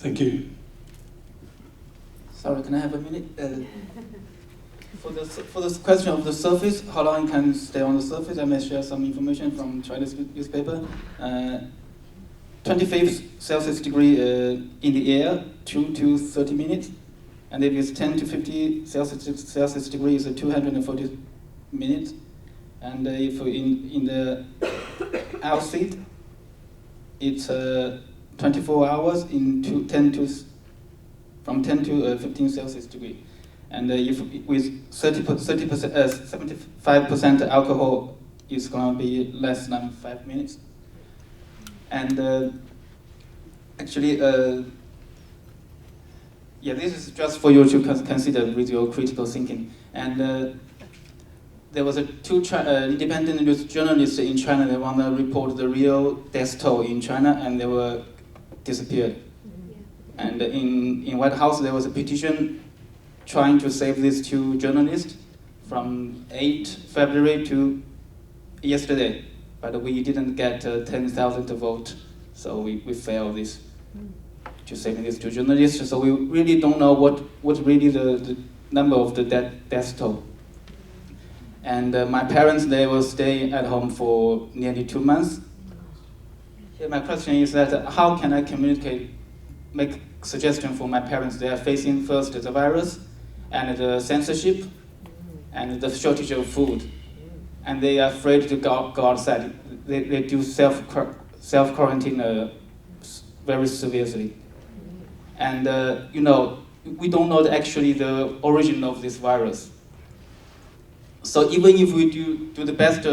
Thank you. Sorry, can I have a minute? For this question of the surface, how long it can stay on the surface, I may share some information from Chinese newspaper. 25 Celsius degree in the air, 2 to 30 minutes. And if it's 10 to 50 Celsius degrees, 240 minutes. And if in the outside, it's 24 hours from 10 to 15 Celsius degree. And if with 75% alcohol, it's going to be less than 5 minutes. And actually, this is just for you to consider with your critical thinking. And there was two independent news journalists in China. They want to report the real death toll in China, and they were disappeared. And in White House, there was a petition trying to save these two journalists from 8 February to yesterday. But we didn't get 10,000 votes, so we failed this to save these two journalists. So we really don't know what really the number of the death toll. And my parents, they will stay at home for nearly 2 months. My question is that how can I make suggestion for my parents? They are facing first the virus and the censorship and the shortage of food. And they are afraid to go outside. They do self-quarantine very severely. And we don't know actually the origin of this virus. So even if we do the best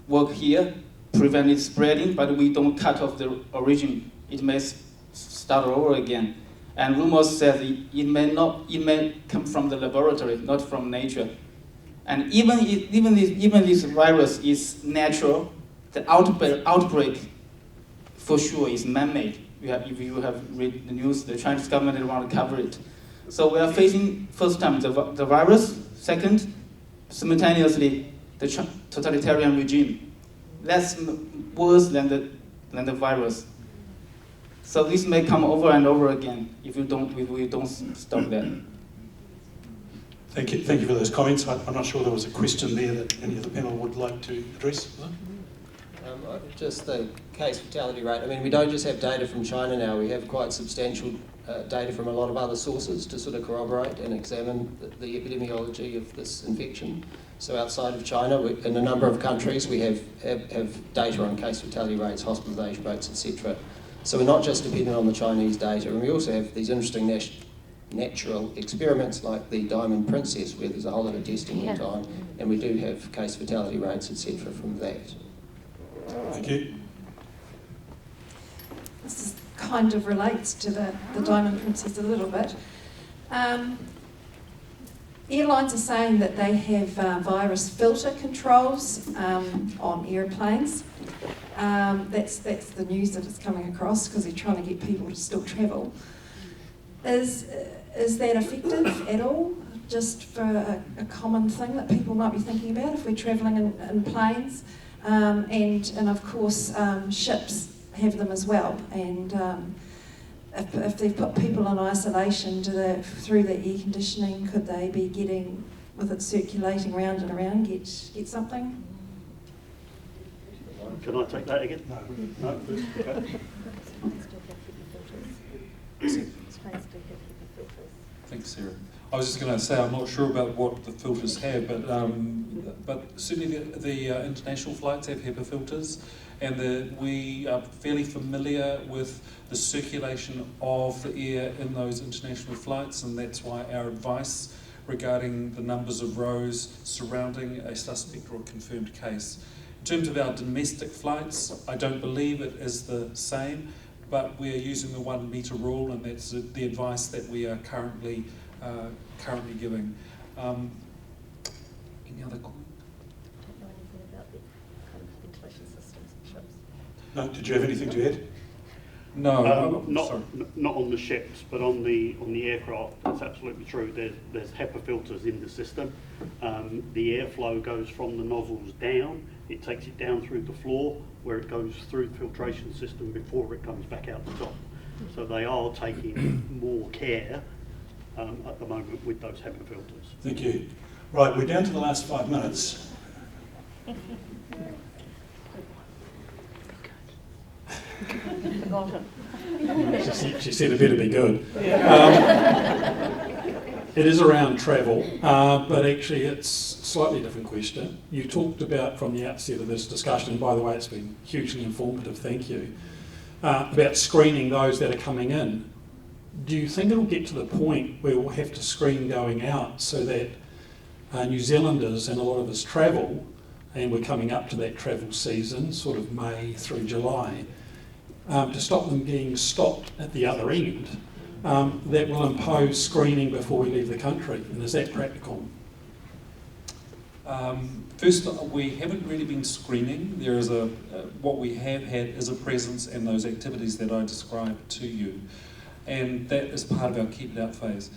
work here, prevent it spreading, but we don't cut off the origin, it may start over again. And rumors say it may come from the laboratory, not from nature. And even this virus is natural, the outbreak for sure is man-made. If you have read the news, the Chinese government want to cover it. So we are facing first time the virus, second, simultaneously the totalitarian regime. That's worse than the virus. So this may come over and over again if we don't stop that. Thank you for those comments. I'm not sure there was a question there that any of the panel would like to address. Just the case fatality rate. I mean, we don't just have data from China now. We have quite substantial data from a lot of other sources to sort of corroborate and examine the epidemiology of this infection. So outside of China, in a number of countries, we have data on case fatality rates, hospitalisation rates, etc. So we're not just dependent on the Chinese data, and we also have these interesting natural experiments like the Diamond Princess, where there's a whole lot of testing in time, and we do have case fatality rates, etc. from that. Thank you. This kind of relates to the Diamond Princess a little bit. Airlines are saying that they have virus filter controls on airplanes. That's the news that is coming across because they're trying to get people to still travel. Is that effective at all? Just for a common thing that people might be thinking about if we're travelling in planes, and of course ships have them as well. And if they've put people in isolation through the air conditioning, could they be getting, with it circulating round and around, get something? Can I take that again? No. Okay. Thanks, Sarah. I was just going to say I'm not sure about what the filters have, but certainly the international flights have HEPA filters, and we are fairly familiar with the circulation of the air in those international flights, and that's why our advice regarding the numbers of rows surrounding a suspect or a confirmed case. In terms of our domestic flights, I don't believe it is the same, but we are using the 1 metre rule, and that's the advice that we are currently giving. Any other comment? I don't know anything about the kind of ventilation systems and ships. No, did you have anything to add? No, not on the ships, but on the aircraft. That's absolutely true. There's HEPA filters in the system. The airflow goes from the nozzles down. It takes it down through the floor, where it goes through the filtration system before it comes back out the top. So they are taking more care at the moment with those HEPA filters. Thank you. Right, we're down to the last 5 minutes. She said it better be good. It is around travel, but actually it's a slightly different question. You talked about from the outset of this discussion, and by the way, it's been hugely informative, thank you, about screening those that are coming in. Do you think it'll get to the point where we'll have to screen going out so that New Zealanders and a lot of us travel, and we're coming up to that travel season, sort of May through July, to stop them getting stopped at the other end, that will impose screening before we leave the country? And is that practical? First, we haven't really been screening. There is what we have had is a presence in those activities that I described to you. And that is part of our keep it out phase.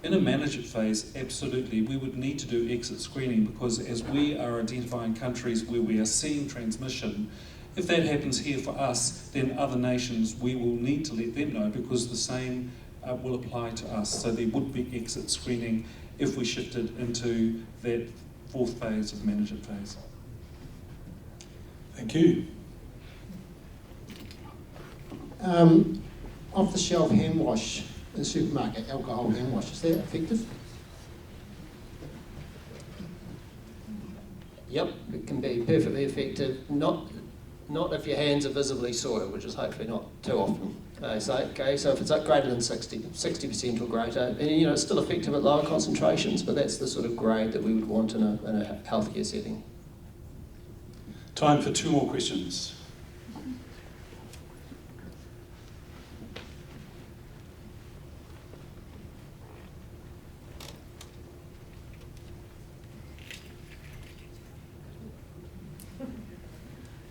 In a manage it phase, absolutely, we would need to do exit screening, because as we are identifying countries where we are seeing transmission, if that happens here for us, then other nations, we will need to let them know, because the same will apply to us. So there would be exit screening if we shifted into that fourth phase of manage it phase. Thank you. Off-the-shelf hand wash in the supermarket, alcohol hand wash, is that effective? Yep, it can be perfectly effective. Not if your hands are visibly soiled, which is hopefully not too often. So if it's up greater than 60% or greater, and it's still effective at lower concentrations, but that's the sort of grade that we would want in a healthcare setting. Time for 2 more questions.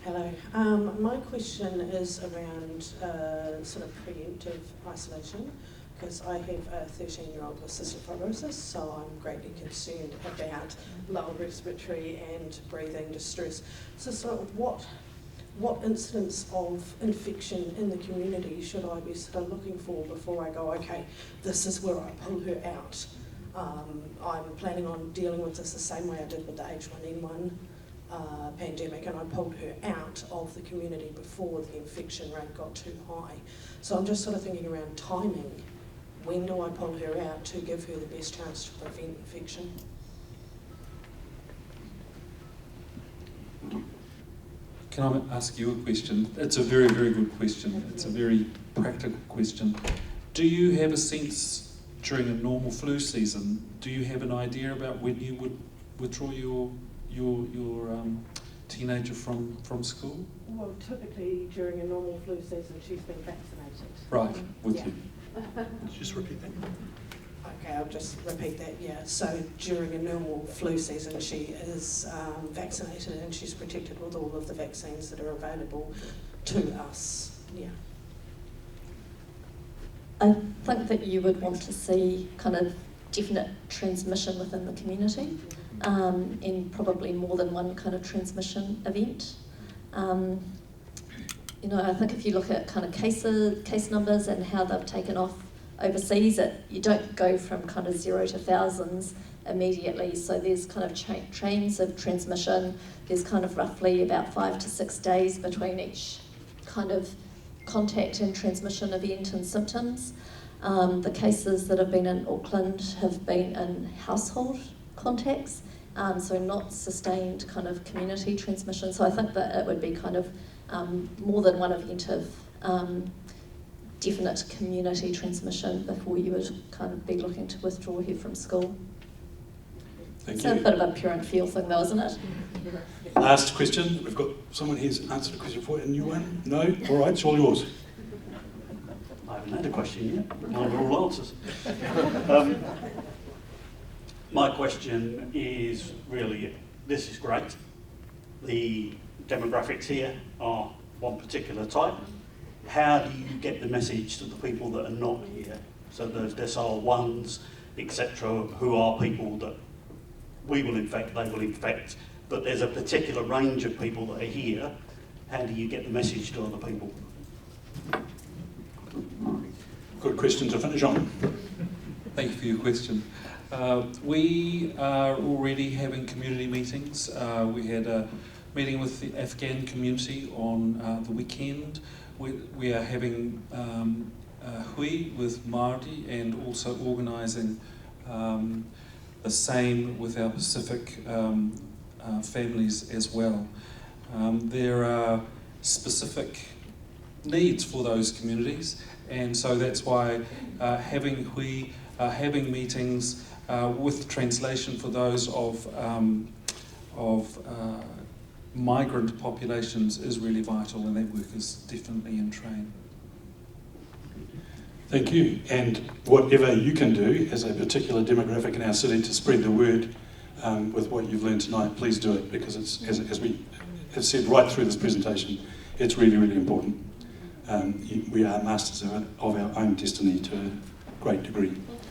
Hello. My question is around sort of preemptive isolation, because I have a 13-year-old with cystic fibrosis, so I'm greatly concerned about lower respiratory and breathing distress. So sort of what incidents of infection in the community should I be sort of looking for before I go, okay, this is where I pull her out? I'm planning on dealing with this the same way I did with the H1N1 pandemic, and I pulled her out of the community before the infection rate got too high. So I'm just sort of thinking around timing. When do I pull her out to give her the best chance to prevent infection? Can I ask you a question? It's a very, very good question. It's a very practical question. Do you have a sense during a normal flu season, do you have an idea about when you would withdraw your teenager from school? Well, typically during a normal flu season, she's been vaccinated. Right, with Yeah. you. Just repeat that. Okay, I'll just repeat that, yeah. So during a normal flu season, she is vaccinated and she's protected with all of the vaccines that are available to us, yeah. I think that you would want to see kind of definite transmission within the community, and probably more than one kind of transmission event. I think if you look at kind of case numbers and how they've taken off overseas, you don't go from kind of 0 to thousands immediately. So there's kind of chains of transmission. There's kind of roughly about 5 to 6 days between each kind of contact and transmission event and symptoms. The cases that have been in Auckland have been in household contacts, so not sustained kind of community transmission. So I think that it would be kind of more than one event of definite community transmission before you would kind of be looking to withdraw her from school. Thank It's you. a bit of a pure and feel thing though, isn't it? Last question. We've got someone here's answered a question for you. A new one? No? All right, it's all yours. I haven't had a question yet. Mine are all answers. My question is really, this is great. The demographics here are one particular type. How do you get the message to the people that are not here? So those decile ones, etc., who are people that we will infect, they will infect, but there's a particular range of people that are here. How do you get the message to other people? Good question to finish on. Thank you for your question. We are already having community meetings. We had a meeting with the Afghan community on the weekend. We are having hui with Māori and also organising the same with our Pacific families as well. There are specific needs for those communities, and so that's why having hui, having meetings with translation for those of migrant populations is really vital, and that work is definitely in train. Thank you. And whatever you can do as a particular demographic in our city to spread the word with what you've learned tonight, please do it, because it's, as we have said right through this presentation, it's really, really important. We are masters of our own destiny to a great degree.